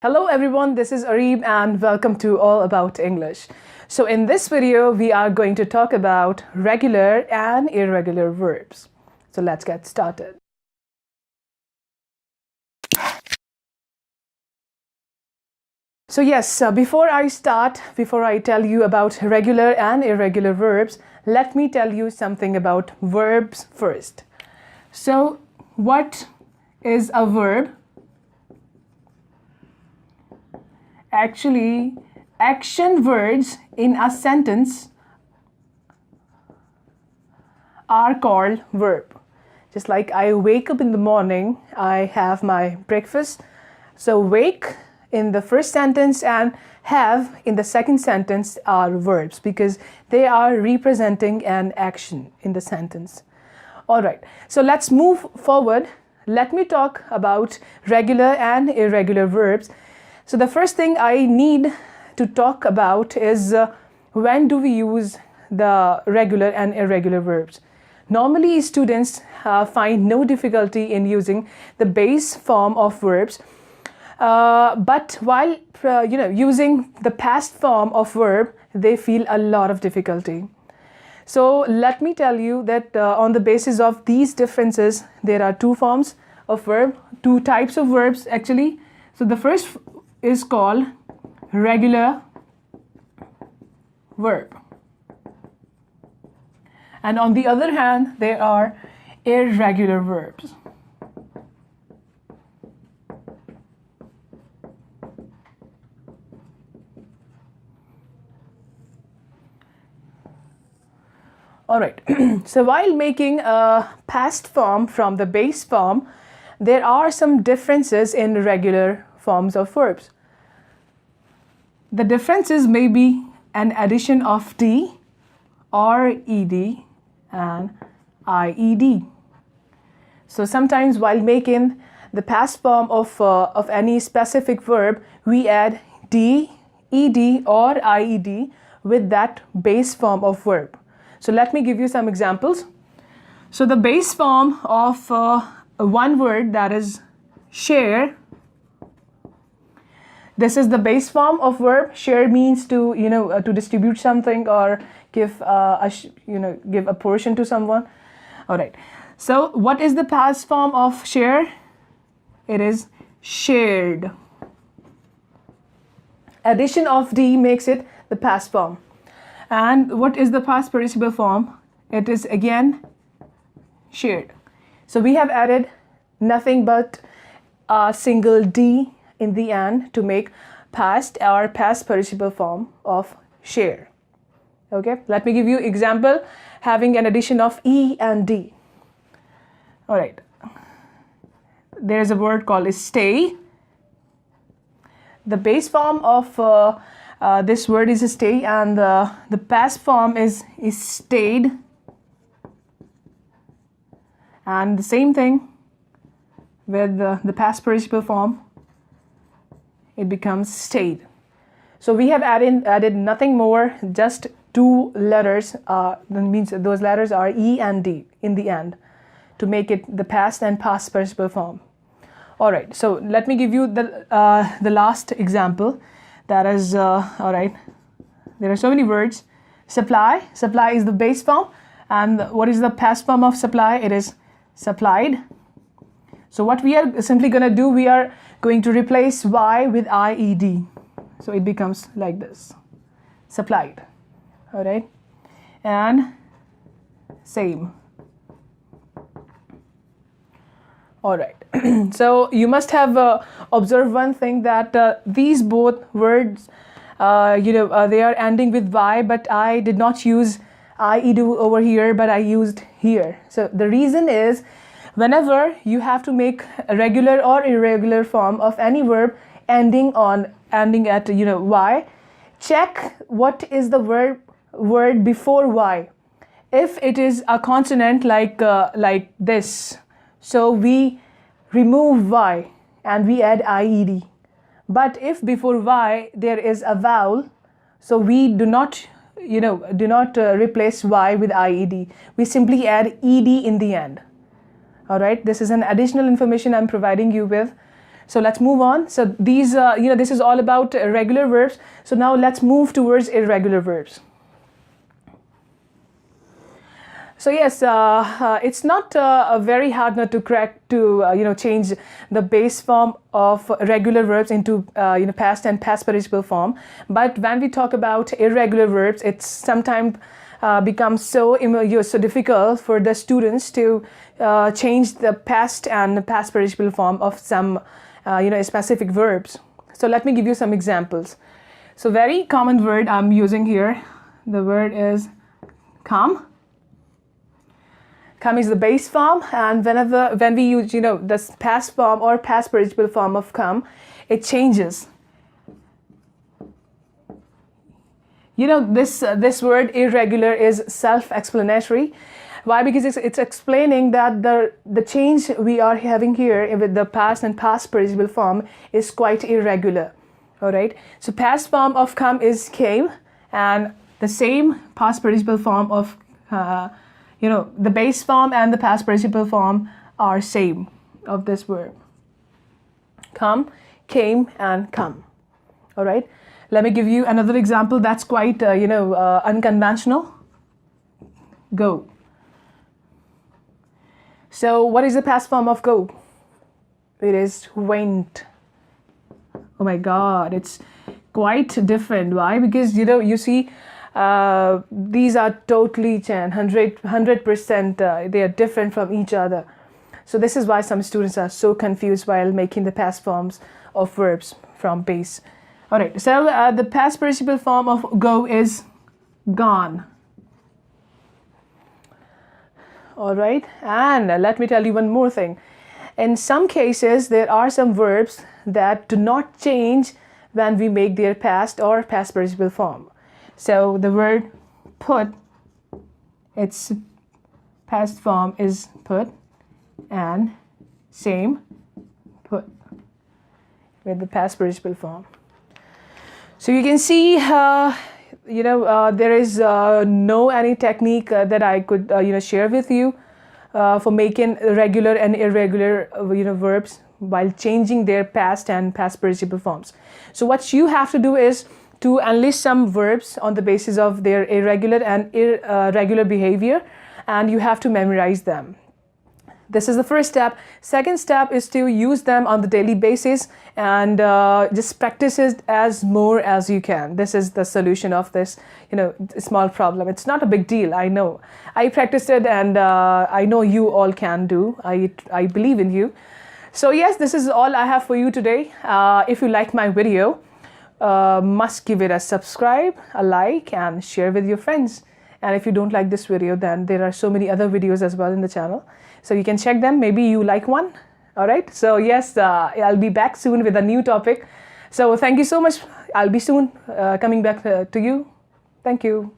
Hello everyone, this is Arib and welcome to All About English. So in this video, we are going to talk about regular and irregular verbs. So let's get started. So yes, before I tell you about regular and irregular verbs, let me tell you something about verbs first. So what is a verb? Actually, action words in a sentence are called verb. Just like I wake up in the morning, I have my breakfast. So wake in the first sentence and have in the second sentence are verbs because they are representing an action in the sentence. All right, so let's move forward. Let me talk about regular and irregular verbs. So the first thing I need to talk about is when do we use the regular and irregular verbs. Normally students find no difficulty in using the base form of verbs, but while using the past form of verb, they feel a lot of difficulty. So let me tell you that on the basis of these differences, there are two forms of verb, two types of verbs actually. So the first is called regular verb. And on the other hand, there are irregular verbs. All right, so while making a past form from the base form, there are some differences in regular forms of verbs. The differences may be an addition of D or ED and IED. So sometimes while making the past form of any specific verb, we add D, ED or IED with that base form of verb. So let me give you some examples. So the base form of one word, that is share. This is the base form of verb. Share means to to distribute something or give give a portion to someone. All right. So what is the past form of share? It is shared. Addition of D makes it the past form. And what is the past participle form? It is again shared. So we have added nothing but a single D in the end to make past participle form of share. Okay, let me give you example having an addition of E and D. All right, there's a word called stay. The base form of this word is stay, and the past form is stayed. And the same thing with the past participle form, it becomes stayed. So we have added nothing more, just two letters, that means those letters are E and D in the end to make it the past and past participle form. All right, so let me give you the last example. That is, all right, there are so many words. Supply is the base form, and what is the past form of supply? It is supplied. So what we are simply going to do, we are going to replace Y with IED. So it becomes like this, supplied. All right, and same. All right, so you must have observed one thing, that these both words, they are ending with Y, but I did not use IED over here, but I used here. So the reason is, whenever you have to make a regular or irregular form of any verb ending at Y, check what is the word before Y. If it is a consonant like this, so we remove Y and we add IED. But if before Y there is a vowel, so we do not replace Y with IED. We simply add ED in the end. All right, this is an additional information I'm providing you with. So let's move on. So these, this is all about regular verbs. So now let's move towards irregular verbs. So yes, it's not a very hard nut to crack to change the base form of regular verbs into past and past participle form. But when we talk about irregular verbs, it's sometimes becomes so difficult for the students to change the past and the past participle form of some specific verbs. So let me give you some examples. So very common word I'm using here. The word is come. Come is the base form, and when we use the past form or past participle form of come, it changes. This word irregular is self-explanatory. Why? Because it's explaining that the change we are having here with the past and past participle form is quite irregular. All right. So past form of come is came, and the same past participle form of the base form and the past participle form are same of this verb. Come, came, and come. All right. Let me give you another example that's quite unconventional. Go. So what is the past form of go? It is went. Oh my God, it's quite different. Why? Because you see, these are totally 100% they are different from each other. So this is why some students are so confused while making the past forms of verbs from base. All right, so the past participle form of go is gone. All right, and let me tell you one more thing. In some cases, there are some verbs that do not change when we make their past or past participle form. So the word put, its past form is put, and same put with the past participle form. So you can see, there is no any technique that I could share with you for making regular and irregular verbs while changing their past and past participle forms. So what you have to do is to enlist some verbs on the basis of their irregular and irregular behavior, and you have to memorize them. This is the first step. Second step is to use them on the daily basis and just practice it as more as you can. This is the solution of this, small problem. It's not a big deal. I know. I practiced it, and I know you all can do. I believe in you. So yes, this is all I have for you today. If you like my video, must give it a subscribe, a like, and share with your friends. And if you don't like this video, then there are so many other videos as well in the channel. So you can check them. Maybe you like one. All right. So yes, I'll be back soon with a new topic. So thank you so much. I'll be soon coming back to you. Thank you.